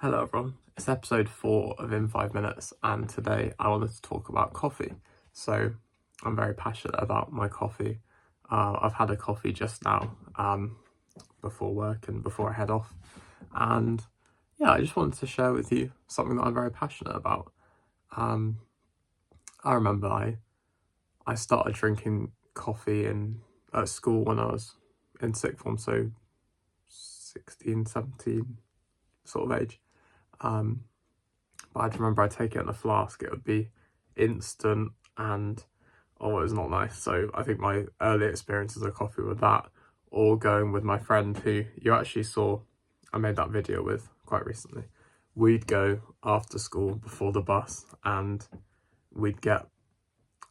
Hello everyone, it's episode 4 of In 5 Minutes and today I wanted to talk about coffee. So I'm very passionate about my coffee. I've had a coffee just now before work and before I head off, and yeah, I just wanted to share with you something that I'm very passionate about. I remember I started drinking coffee at school when I was in sixth form, so 16, 17 sort of age. But I remember I'd take it in a flask, it would be instant and it was not nice. So I think my early experiences of coffee were that, or going with my friend who you actually saw, I made that video with quite recently. We'd go after school before the bus and we'd get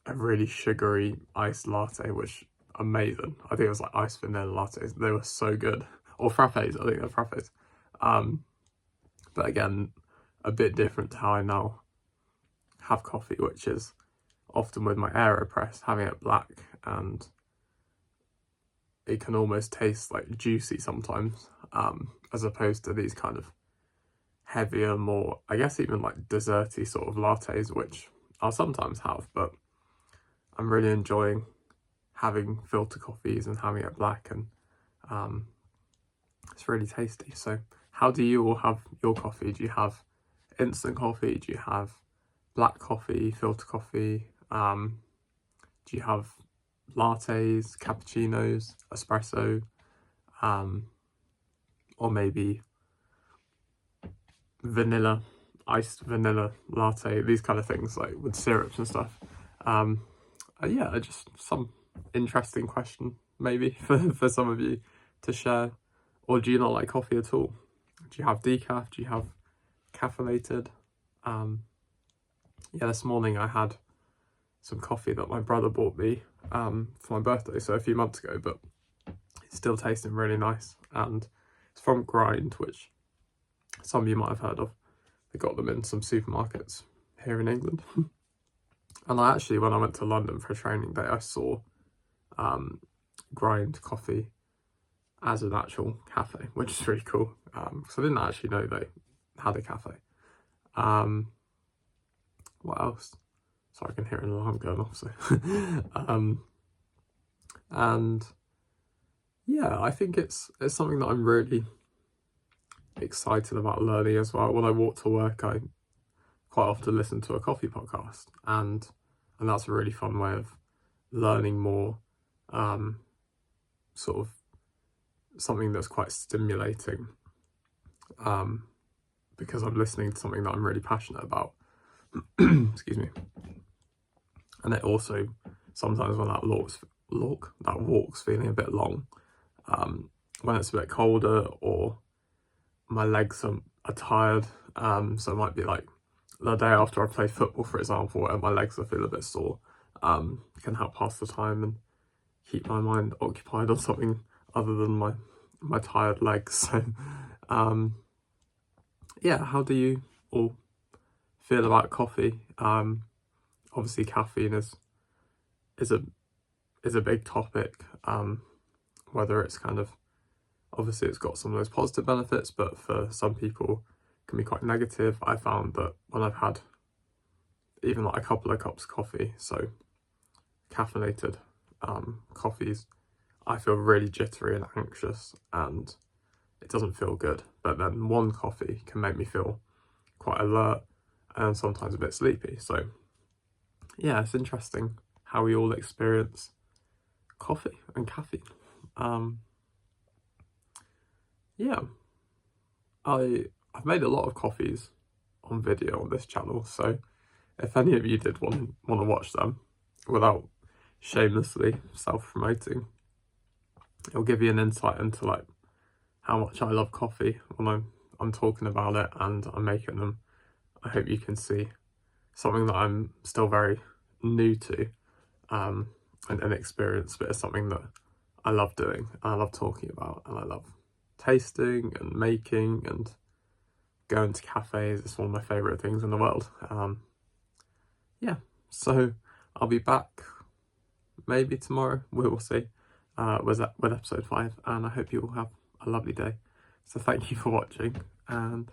a really sugary iced latte, which amazing. I think it was like iced vanilla lattes. They were so good. Or frappes, I think they're frappes. But again, a bit different to how I now have coffee, which is often with my AeroPress, having it black, and it can almost taste like juicy sometimes, as opposed to these kind of heavier, more, I guess even like desserty sort of lattes, which I'll sometimes have, but I'm really enjoying having filter coffees and having it black, and it's really tasty. So how do you all have your coffee? Do you have instant coffee? Do you have black coffee, filter coffee? Do you have lattes, cappuccinos, espresso, or maybe vanilla, iced vanilla latte, these kind of things, like with syrups and stuff? Yeah, just some interesting question maybe for some of you to share. Or do you not like coffee at all? Do you have decaf? Do you have caffeinated? Yeah, this morning I had some coffee that my brother bought me for my birthday, so a few months ago, but it's still tasting really nice, and it's from Grind, which some of you might have heard of. They got them in some supermarkets here in England. And I actually, when I went to London for a training day, I saw Grind coffee as an actual cafe, which is really cool, because I didn't actually know they had a cafe. What else? So I can hear an alarm going off, so and yeah, I think it's something that I'm really excited about learning as well. When I walk to work, I quite often listen to a coffee podcast, and that's a really fun way of learning more, sort of something that's quite stimulating, because I'm listening to something that I'm really passionate about. Excuse me. And it also, sometimes when that walk's feeling a bit long, when it's a bit colder or my legs are tired, so it might be like the day after I play football, for example, where my legs are feeling a bit sore, can help pass the time and keep my mind occupied on something other than my tired legs. So yeah, how do you all feel about coffee? Obviously caffeine is a big topic, whether it's kind of, obviously it's got some of those positive benefits, but for some people it can be quite negative. I found that when I've had even like a couple of cups of coffee, so caffeinated coffees, I feel really jittery and anxious and it doesn't feel good. But then one coffee can make me feel quite alert and sometimes a bit sleepy. So yeah, it's interesting how we all experience coffee and caffeine. Yeah, I've made a lot of coffees on video on this channel, so if any of you did want to watch them without shamelessly self-promoting, it'll give you an insight into like how much I love coffee when I'm talking about it and I'm making them. I hope you can see something that I'm still very new to, and inexperienced, but it's something that I love doing and I love talking about, and I love tasting and making and going to cafes. It's one of my favourite things in the world. Yeah, so I'll be back maybe tomorrow, we will see, with episode 5, and I hope you all have a lovely day. So thank you for watching, and